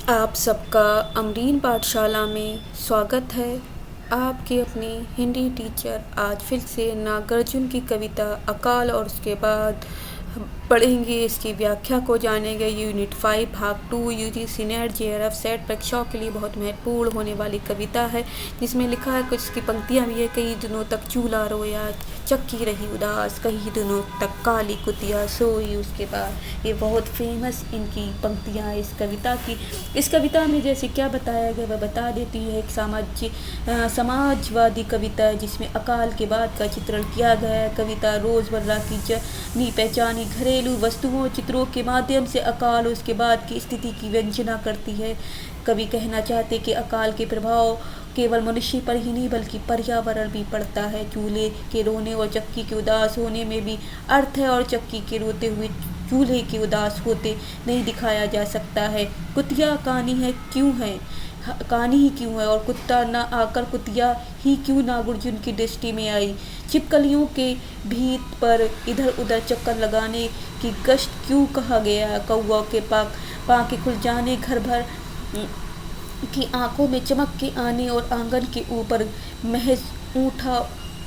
आप सबका अमरीन पाठशाला में स्वागत है। आपके अपने हिंदी टीचर आज फिर से नागार्जुन की कविता अकाल और उसके बाद पढ़ेंगे। इसकी व्याख्या को जानेंगे। यूनिट 5 भाग 2 यूजीसी नेट जेआरएफ सेट परीक्षाओं के लिए बहुत महत्वपूर्ण होने वाली कविता है, जिसमें लिखा है कुछ की पंक्तियाँ भी है। कई दिनों तक चूल्हा रोया, चक्की रही उदास, कई दिनों तक काली कुतिया सोई। उसके बाद ये बहुत फेमस इनकी पंक्तियाँ इस कविता की। इस कविता में जैसे क्या बताया गया वह बता देती है। एक समाजवादी कविता है जिसमें अकाल के बाद का चित्रण किया गया है। कविता रोज़मर्रा की जनी पहचानी घरेलू वस्तुओं चित्रों के माध्यम से अकाल और उसके बाद की स्थिति की व्यंजना करती है। कवि कहना चाहते कि अकाल के प्रभाव केवल मनुष्य पर ही नहीं बल्कि पर्यावरण भी पड़ता है। चूल्हे के रोने और चक्की के उदास होने में भी अर्थ है, और चक्की के रोते हुए चूल्हे के उदास होते नहीं दिखाया जा सकता है। कुतिया कहानी है क्यों है, कहानी ही क्यों है, और कुत्ता ना आकर कुतिया ही क्यों नागार्जुन की दृष्टि में आई। छिपकलियों के भीत पर इधर उधर चक्कर लगाने की गश्त क्यों कहा गया। कौवा के पाँव खुल जाने, घर भर की आंखों में चमक के आने और आंगन के ऊपर महज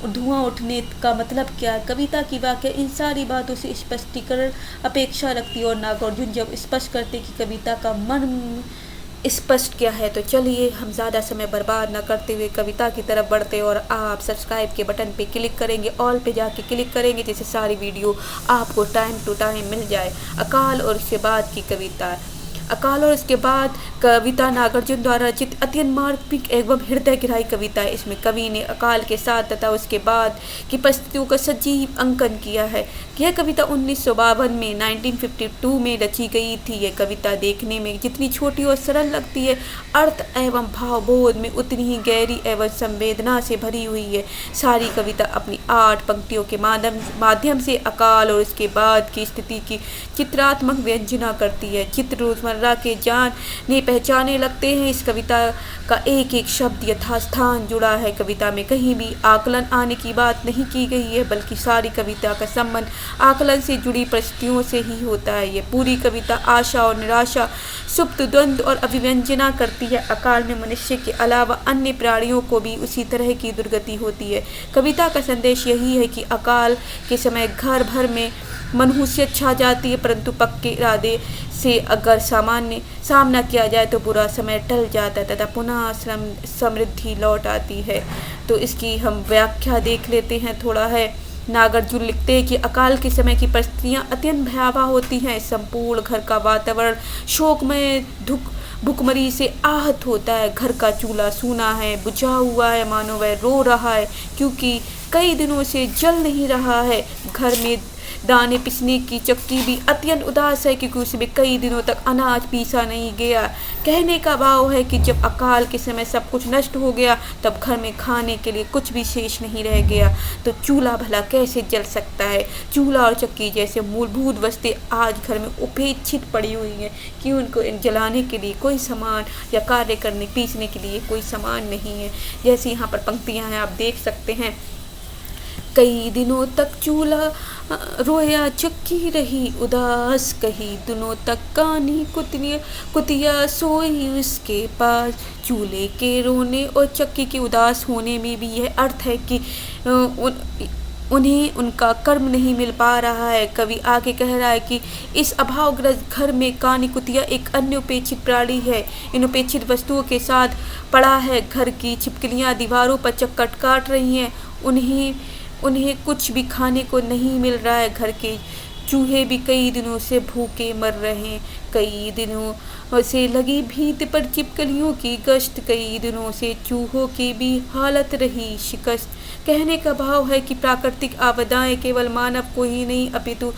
धुआं उठने का मतलब क्या है। कविता की वाक्य इन सारी बातों से स्पष्टीकरण अपेक्षा रखती है, और नागार्जुन जब स्पष्ट करते कि कविता का मन स्पष्ट क्या है। तो चलिए हम ज़्यादा समय बर्बाद न करते हुए कविता की तरफ बढ़ते, और आप सब्सक्राइब के बटन पे क्लिक करेंगे, ऑल पे जाके क्लिक करेंगे, जिससे सारी वीडियो आपको टाइम टू टाइम मिल जाए। अकाल और उसके बाद की कविता। अकाल और इसके बाद कविता नागार्जुन द्वारा रचित अत्यंत मार्मिक एवं हृदय गिराई कविता है। इसमें कवि ने अकाल के साथ तथा उसके बाद की परिस्थितियों का सजीव अंकन किया है। यह कविता 1952 में 1952 में रची गई थी। यह कविता देखने में जितनी छोटी और सरल लगती है, अर्थ एवं भावबोध में उतनी ही गहरी एवं संवेदना से भरी हुई है। सारी कविता अपनी 8 पंक्तियों के माध्यम से अकाल और उसके बाद की स्थिति की चित्रात्मक व्यंजना करती है। चित्र रोजमर्रा के जाने पहचाने लगते हैं। इस कविता का एक एक शब्द यथास्थान जुड़ा है। कविता में कहीं भी आकलन आने की बात नहीं की गई है, बल्कि सारी कविता का संबंध आकलन से जुड़ी परिस्थितियों से ही होता है। ये पूरी कविता आशा और निराशा, सुप्त द्वंद्व और अभिव्यंजना करती है। अकाल में मनुष्य के अलावा अन्य प्राणियों को भी उसी तरह की दुर्गति होती है। कविता का संदेश यही है कि अकाल के समय घर भर में मनहूसियत छा जाती है, परंतु पक्के इरादे से अगर सामना किया जाए तो बुरा समय टल जाता है तथा पुनः समृद्धि लौट आती है। तो इसकी हम व्याख्या देख लेते हैं थोड़ा है। नागार्जुन लिखते हैं कि अकाल के समय की परिस्थितियाँ अत्यंत भयावह होती हैं। संपूर्ण घर का वातावरण शोकमय भुखमरी से आहत होता है। घर का चूल्हा सूना है, बुझा हुआ है, मानो वह रो रहा है क्योंकि कई दिनों से जल नहीं रहा है। घर में दाने पिसने की चक्की भी अत्यंत उदास है क्योंकि उसमें कई दिनों तक अनाज पीसा नहीं गया। कहने का भाव है कि जब अकाल के समय सब कुछ नष्ट हो गया, तब घर में खाने के लिए कुछ भी शेष नहीं रह गया। तो चूल्हा भला कैसे जल सकता है। चूल्हा और चक्की जैसे मूलभूत वस्तुएं आज घर में उपेक्षित पड़ी हुई हैं कि उनको जलाने के लिए कोई सामान या कार्य करने पीसने के लिए कोई सामान नहीं है। जैसे यहाँ पर पंक्तियाँ हैं, आप देख सकते हैं। कई दिनों तक चूल्हा रोया, चक्की रही उदास, कई दिनों तक कानी कुतिया सोई उसके पास। चूल्हे के रोने और चक्की के उदास होने में भी यह अर्थ है कि उन्हें उनका कर्म नहीं मिल पा रहा है। कवि आगे कह रहा है कि इस अभावग्रस्त घर में कानी कुतिया एक अन्य उपेक्षित प्राणी है। इन उपेक्षित वस्तुओं के साथ पड़ा है। घर की छिपकलियाँ दीवारों पर चक्कर काट रही हैं। उन्हें कुछ भी खाने को नहीं मिल रहा है। घर के चूहे भी कई दिनों से भूखे मर रहे हैं। कई दिनों से लगी भीत पर छिपकलियों की गश्त, कई दिनों से चूहों की भी हालत रही शिकस्त। कहने का भाव है कि प्राकृतिक आपदाएं केवल मानव को ही नहीं अपितु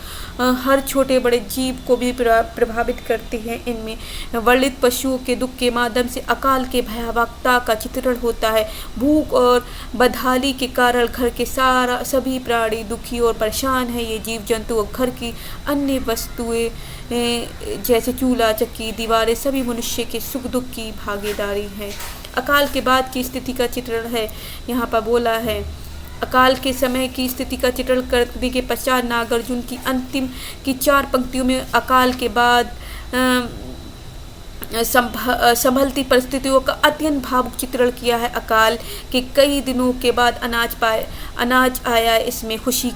हर छोटे बड़े जीव को भी प्रभावित करती हैं। इनमें वर्णित पशुओं के दुख के माध्यम से अकाल के भयावहता का चित्रण होता है। भूख और बदहाली के कारण घर के सभी प्राणी दुखी और परेशान हैं। ये जीव जंतु और घर की अन्य वस्तुएं जैसे चूल्हा, चक्की, दीवारें सभी मनुष्य के सुख दुख की भागीदारी हैं। अकाल के बाद की स्थिति का चित्रण है, यहाँ पर बोला है। अकाल के समय की स्थिति का चित्रण करने के पश्चात नागार्जुन की अंतिम की 4 पंक्तियों में अकाल के बाद संभलती परिस्थितियों का अत्यंत भावुक चित्रण किया है। अकाल के कई दिनों के बाद अनाज आया, इसमें खुशी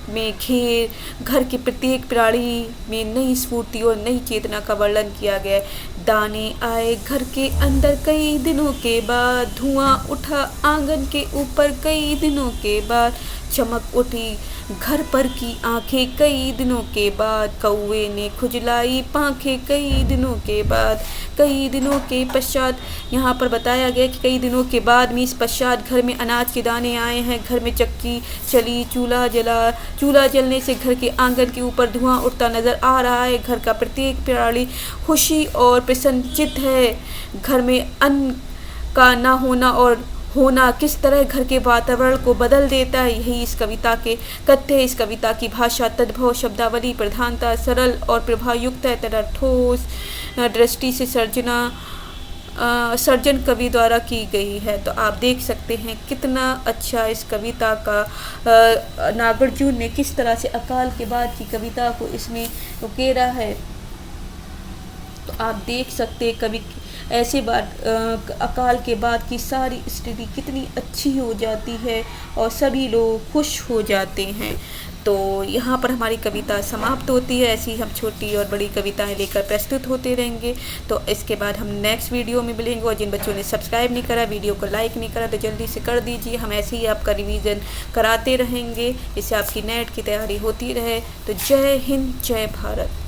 में घेर घर के प्रत्येक प्राणी में नई स्फूर्ति और नई चेतना का वर्णन किया गया है। दाने आए घर के अंदर कई दिनों के बाद, धुआं उठा आंगन के ऊपर कई दिनों के बाद, चमक उठी घर पर की आंखें कई दिनों के बाद, कौवे ने खुजलाई पांखें कई दिनों के बाद, कई दिनों के पश्चात। यहाँ पर बताया गया कि कई दिनों के बाद में इस पश्चात घर में अनाज के दाने आए हैं, घर में चक्की चली, चूल्हा जलने से घर के आंगन के ऊपर धुआं उठता नजर आ रहा है। घर का प्रत्येक प्राणी खुशी और प्रसन्नचित्त है। घर में अन्न का ना होना और होना किस तरह घर के वातावरण को बदल देता है, यही इस कविता के तथ्य है। इस कविता की भाषा, तद्भव, शब्दावली, प्रधानता सरल और प्रभावयुक्त है तथा ठोस दृष्टि से सर्जन कवि द्वारा की गई है। तो आप देख सकते हैं कितना अच्छा इस कविता का नागार्जुन ने किस तरह से अकाल के बाद की कविता को इसमें उकेरा है। तो आप देख सकते कवि ऐसे बात अकाल के बाद की सारी स्थिति कितनी अच्छी हो जाती है और सभी लोग खुश हो जाते हैं। तो यहाँ पर हमारी कविता समाप्त होती है। ऐसी हम छोटी और बड़ी कविताएं लेकर प्रस्तुत होते रहेंगे। तो इसके बाद हम नेक्स्ट वीडियो में मिलेंगे। और जिन बच्चों ने सब्सक्राइब नहीं करा, वीडियो को लाइक नहीं करा, तो जल्दी से कर दीजिए। हम ऐसे ही आपका रिवीजन कराते रहेंगे, इससे आपकी नेट की तैयारी होती रहे। तो जय हिंद, जय भारत।